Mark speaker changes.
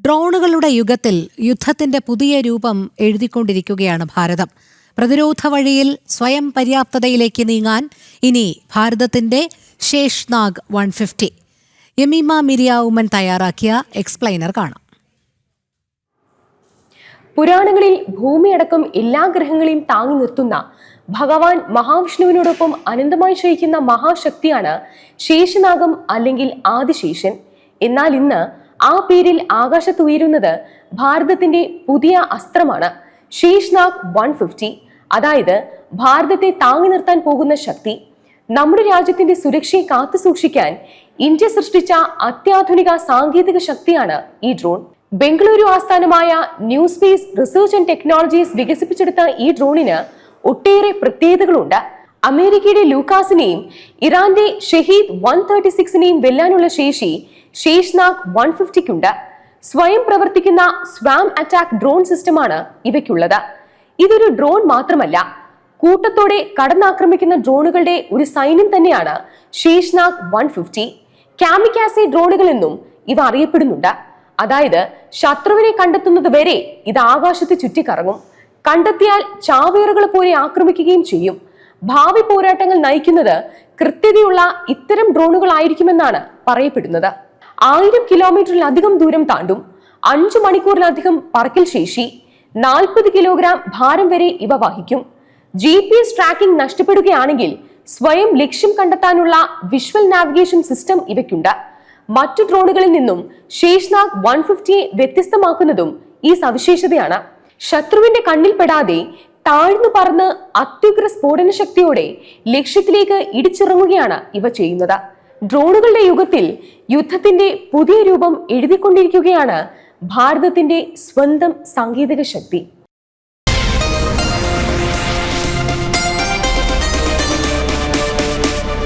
Speaker 1: ഡ്രോണുകളുടെ യുഗത്തിൽ യുദ്ധത്തിന്റെ പുതിയ രൂപം എഴുതിക്കൊണ്ടിരിക്കുകയാണ് ഭാരതം. പ്രതിരോധ വഴിയിൽ സ്വയം പര്യാപ്തതയിലേക്ക് നീങ്ങാൻ ഇനി ഭാരതത്തിന്റെ ശേഷ്നാഗ് 150. യമീമ മിരിയ ഉമ്മൻ തയ്യാറാക്കിയ എക്സ്പ്ലെയിനർ കാണാം.
Speaker 2: പുരാണങ്ങളിൽ ഭൂമിയടക്കം എല്ലാ ഗ്രഹങ്ങളെയും താങ്ങി നിർത്തുന്ന ഭഗവാൻ മഹാവിഷ്ണുവിനോടൊപ്പം അനന്തമായി ശയിക്കുന്ന മഹാശക്തിയാണ് ശേഷനാഗം അല്ലെങ്കിൽ ആദിശേഷൻ. എന്നാൽ ഇന്ന് ആ പേരിൽ ആകാശത്ത് ഉയരുന്നത് ഭാരതത്തിന്റെ പുതിയ അസ്ത്രമാണ് ശേഷ്നാഗ് 150. അതായത് ഭാരതത്തെ താങ്ങി നിർത്താൻ പോകുന്ന ശക്തി. നമ്മുടെ രാജ്യത്തിന്റെ സുരക്ഷയെ കാത്തുസൂക്ഷിക്കാൻ ഇന്ത്യ സൃഷ്ടിച്ച അത്യാധുനിക സാങ്കേതിക ശക്തിയാണ് ഈ ഡ്രോൺ. ബംഗളൂരു ആസ്ഥാനമായ new space research and technologies വികസിപ്പിച്ചെടുത്ത ഈ ഡ്രോണിന് ഒട്ടേറെ പ്രത്യേകതകളുണ്ട്. അമേരിക്കയുടെ ലൂക്കാസിനെയും ഇറാന്റെ ഷഹീദ് 136നെയും വെല്ലാനുള്ള ശേഷി ശേഷ്നാഗ് 150ക്കുണ്ട്. സ്വയം പ്രവർത്തിക്കുന്ന സ്വാം അറ്റാക്ക് ഡ്രോൺ സിസ്റ്റമാണ് ഇവയ്ക്കുള്ളത്. ഇതൊരു ഡ്രോൺ മാത്രമല്ല, കൂട്ടത്തോടെ കടന്നാക്രമിക്കുന്ന ഡ്രോണുകളുടെ ഒരു സൈന്യം തന്നെയാണ് ശേഷ്നാഗ് 150. കാമിക്കാസെ ഡ്രോണുകൾ എന്നും ഇവ അറിയപ്പെടുന്നുണ്ട്. അതായത് ശത്രുവിനെ കണ്ടെത്തുന്നത് വരെ ഇത് ആകാശത്ത് ചുറ്റിക്കറങ്ങും. കണ്ടെത്തിയാൽ ചാവേറുകൾ പോലെ ആക്രമിക്കുകയും ചെയ്യും. ഭാവി പോരാട്ടങ്ങൾ നയിക്കുന്നത് കൃത്യതയുള്ള ഇത്തരം ഡ്രോണുകളായിരിക്കുമെന്നാണ് പറയപ്പെടുന്നത്. 1000 കിലോമീറ്ററിലധികം ദൂരം താണ്ടും. 5 മണിക്കൂറിലധികം പറക്കൽ ശേഷി. 40 കിലോഗ്രാം ഭാരം വരെ ഇവ വഹിക്കും. GPS ട്രാക്കിംഗ് നഷ്ടപ്പെടുകയാണെങ്കിൽ സ്വയം ലക്ഷ്യം കണ്ടെത്താനുള്ള വിഷ്വൽ നാവിഗേഷൻ സിസ്റ്റം ഇവയ്ക്കുണ്ട്. മറ്റു ഡ്രോണുകളിൽ നിന്നും ശേഷ്നാഗ് 150യെ വ്യത്യസ്തമാക്കുന്നതും ഈ സവിശേഷതയാണ്. ശത്രുവിന്റെ കണ്ണിൽ പെടാതെ താഴ്ന്നു പറന്ന് അത്യുഗ്ര സ്ഫോടന ശക്തിയോടെ ലക്ഷ്യത്തിലേക്ക് ഇടിച്ചിറങ്ങുകയാണ് ഇവ ചെയ്യുന്നത്. ഡ്രോണുകളുടെ യുഗത്തിൽ യുദ്ധത്തിന്റെ പുതിയ രൂപം എഴുതിക്കൊണ്ടിരിക്കുകയാണ് ഭാരതത്തിന്റെ സ്വന്തം സാങ്കേതിക ശക്തി.